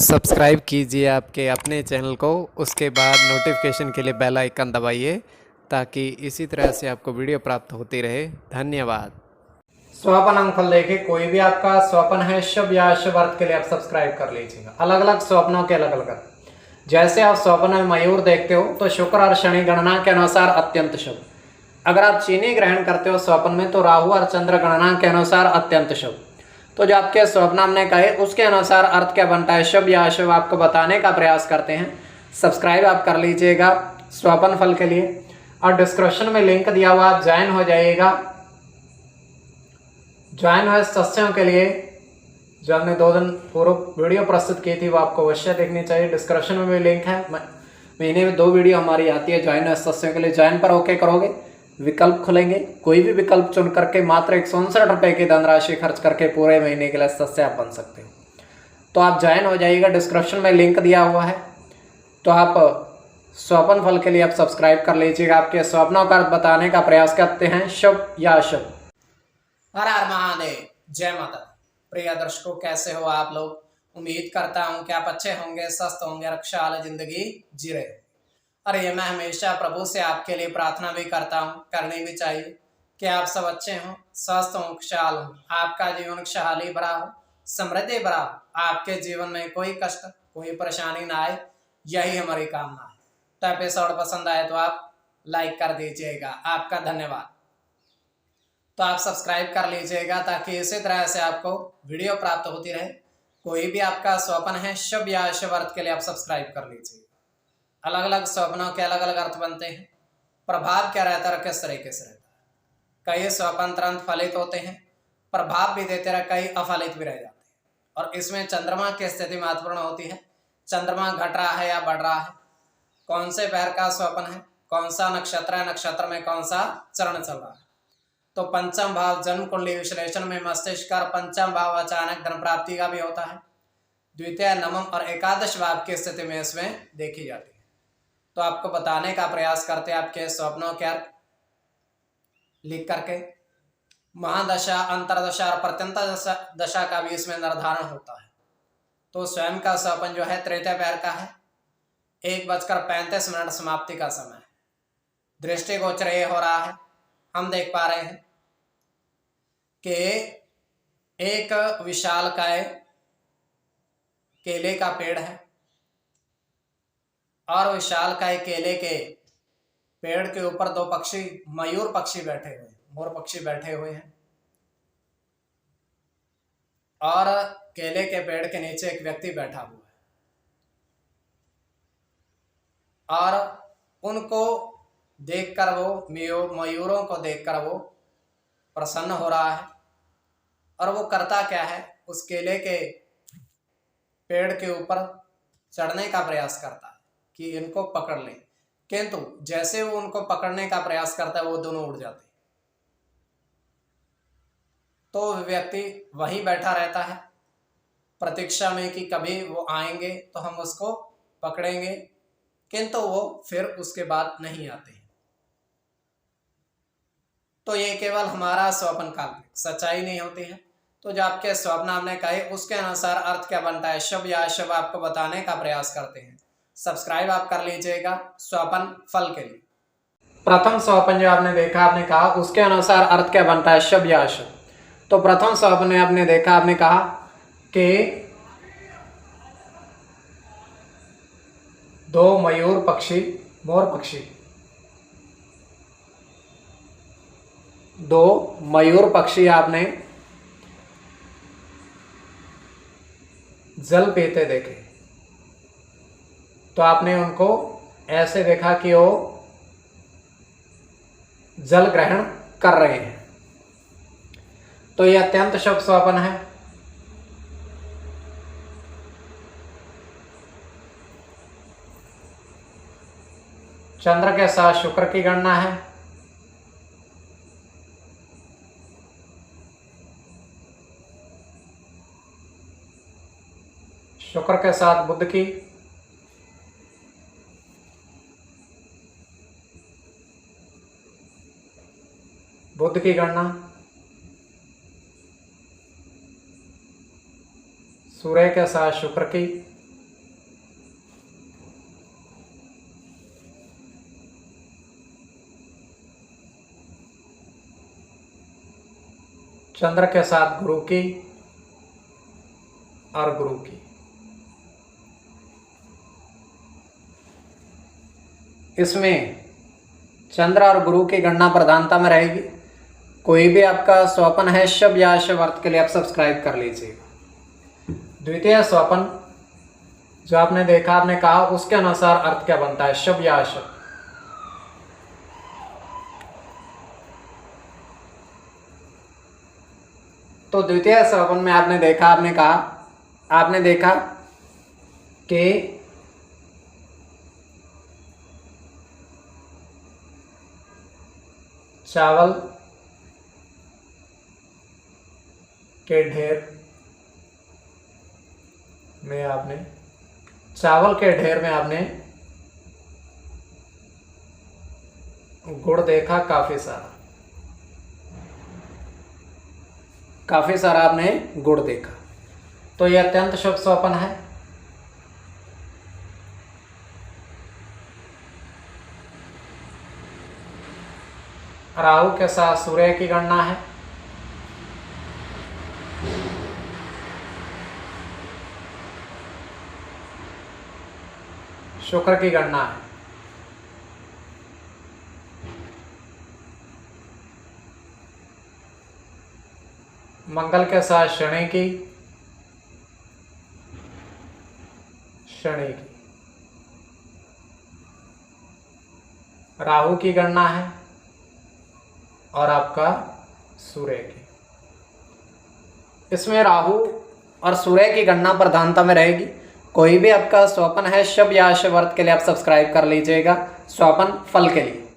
Subscribe कीजिए आपके अपने चैनल को, उसके बाद नोटिफिकेशन के लिए बेल आइकन दबाइए ताकि इसी तरह से आपको वीडियो प्राप्त होती रहे। धन्यवाद। स्वपन अंकफल देखिए, कोई भी आपका स्वपन है शुभ या अशुभ अर्थ के लिए आप सब्सक्राइब कर लीजिएगा। अलग अलग स्वप्नों के अलग अलग, जैसे आप स्वप्न में मयूर देखते हो तो शुक्र और शनि गणना के अनुसार अत्यंत शुभ। अगर आप चीनी ग्रहण करते हो स्वप्न में तो राहु और चंद्र गणना के अनुसार अत्यंत शुभ। तो जो आपके स्वप्न हमने कहे उसके अनुसार अर्थ क्या बनता है, शुभ या अशुभ, आपको बताने का प्रयास करते हैं। सब्सक्राइब आप कर लीजिएगा स्वपन फल के लिए, और डिस्क्रिप्शन में लिंक दिया हुआ, आप ज्वाइन हो जाइएगा। ज्वाइन हुए सदस्यों के लिए जो हमने 2 दिन पूर्व वीडियो प्रस्तुत की थी वो आपको अवश्य देखनी चाहिए। डिस्क्रिप्शन में भी लिंक है। महीने में 2 वीडियो हमारी आती है ज्वाइन हुए सदस्यों के लिए। ज्वाइन पर ओके करोगे, विकल्प खुलेंगे, कोई भी विकल्प चुन करके मात्र 159 रुपये की धनराशि खर्च करके पूरे महीने के लिए सदस्य आप बन सकते हो। तो आप ज्वाइन हो जाइएगा, डिस्क्रिप्शन में लिंक दिया हुआ है। तो आप स्वप्न फल के लिए आप सब्सक्राइब कर लीजिएगा। आपके स्वप्नों का बताने का प्रयास करते हैं, शुभ या अशुभ। हर हर महादेव, जय माता। प्रिय दर्शकों, कैसे हो आप लोग? उम्मीद करता हूं कि आप अच्छे होंगे, स्वस्थ होंगे, रक्षाल जिंदगी जी रहे। और ये मैं हमेशा प्रभु से आपके लिए प्रार्थना भी करता हूँ, करनी भी चाहिए कि आप सब अच्छे हों, स्वस्थ हों, खुशहाल हों, आपका जीवन खुशहाली भरा हो, समृद्धि भरा हो, आपके जीवन में कोई कष्ट कोई परेशानी ना आए, यही हमारी कामना है। तो एपिसोड पसंद आए तो आप लाइक कर दीजिएगा, आपका धन्यवाद। तो आप सब्सक्राइब कर लीजिएगा ताकि इसी तरह से आपको वीडियो प्राप्त होती रहे। कोई भी आपका स्वप्न है शुभ या अशुभ अर्थ के लिए आप सब्सक्राइब कर लीजिएगा। अलग अलग स्वप्नों के अलग अलग अर्थ बनते हैं। प्रभाव क्या रहता है, किस तरीके से रहता है। कई स्वप्न तुरंत फलित होते हैं, प्रभाव भी देते रहे, कई अफलित भी रह जाते हैं। और इसमें चंद्रमा की स्थिति महत्वपूर्ण होती है। चंद्रमा घट रहा है या बढ़ रहा है, कौन से पैर का स्वप्न है, कौन सा नक्षत्र है, नक्षत्र में कौन सा चरण चल रहा है। तो पंचम भाव जन्म कुंडली विश्लेषण में मस्तिष्क का पंचम भाव अचानक धन प्राप्ति का भी होता है। द्वितीय, नवम और एकादश भाव की स्थिति में इसमें देखी जाती है। तो आपको बताने का प्रयास करते हैं आपके स्वप्नों के अर्थ लिख करके। महादशा, अंतरदशा और प्रत्यंता दशा का भी इसमें निर्धारण होता है। तो स्वयं का स्वप्न जो है तृतीय पैर का है, 1:35 समाप्ति का समय है। दृष्टिगोचर ये हो रहा है, हम देख पा रहे हैं कि एक विशालकाय केले का पेड़ है और विशालकाय केले के पेड़ के ऊपर 2 पक्षी, मयूर पक्षी बैठे हुए हैं, मोर पक्षी बैठे हुए हैं। और केले के पेड़ के नीचे एक व्यक्ति बैठा हुआ है और उनको देखकर वो मयूरों को देखकर वो प्रसन्न हो रहा है। और वो करता क्या है, उस केले के पेड़ के ऊपर चढ़ने का प्रयास करता है कि इनको पकड़ ले। किंतु जैसे वो उनको पकड़ने का प्रयास करता है वो दोनों उड़ जाते हैं। तो व्यक्ति वहीं बैठा रहता है प्रतीक्षा में कि कभी वो आएंगे तो हम उसको पकड़ेंगे, किंतु वो फिर उसके बाद नहीं आते। तो ये केवल हमारा स्वप्न काल्पनिक, सच्चाई नहीं होती है। तो जो आपके स्वप्न हमने कहे उसके अनुसार अर्थ क्या बनता है, शुभ या अशुभ, आपको बताने का प्रयास करते हैं। सब्सक्राइब आप कर लीजिएगा स्वपन फल के लिए। प्रथम स्वपन जो आपने देखा, आपने कहा उसके अनुसार अर्थ क्या बनता है, शुभ या अशुभ। तो प्रथम स्वपन में आपने देखा, आपने कहा कि 2 मयूर पक्षी, मोर पक्षी, 2 मयूर पक्षी आपने जल पीते देखे। तो आपने उनको ऐसे देखा कि वो जल ग्रहण कर रहे हैं। तो यह अत्यंत शुभ स्वप्न है। चंद्र के साथ शुक्र की गणना है। शुक्र के साथ बुध की, बुध की गणना, सूर्य के साथ शुक्र की, चंद्र के साथ गुरु की और गुरु की। इसमें चंद्र और गुरु की गणना प्रधानता में रहेगी। कोई भी आपका स्वपन है शुभ या अशुभ अर्थ के लिए आप सब्सक्राइब कर लीजिएगा। द्वितीय स्वपन जो आपने देखा, आपने कहा, उसके अनुसार अर्थ क्या बनता है, शुभ या अशुभ। तो द्वितीय स्वपन में आपने देखा कि चावल के ढेर में आपने गुड़ देखा, काफी सारा आपने गुड़ देखा। तो यह अत्यंत शुभ स्वप्न है। राहु के साथ सूर्य की गणना है। शुक्र की गणना है। मंगल के साथ शनि की। राहु की गणना है और आपका सूर्य की। इसमें राहु और सूर्य की गणना प्रधानता में रहेगी। कोई भी आपका स्वपन है शुभ या अशुभ अर्थ के लिए आप सब्सक्राइब कर लीजिएगा। स्वपन फल के लिए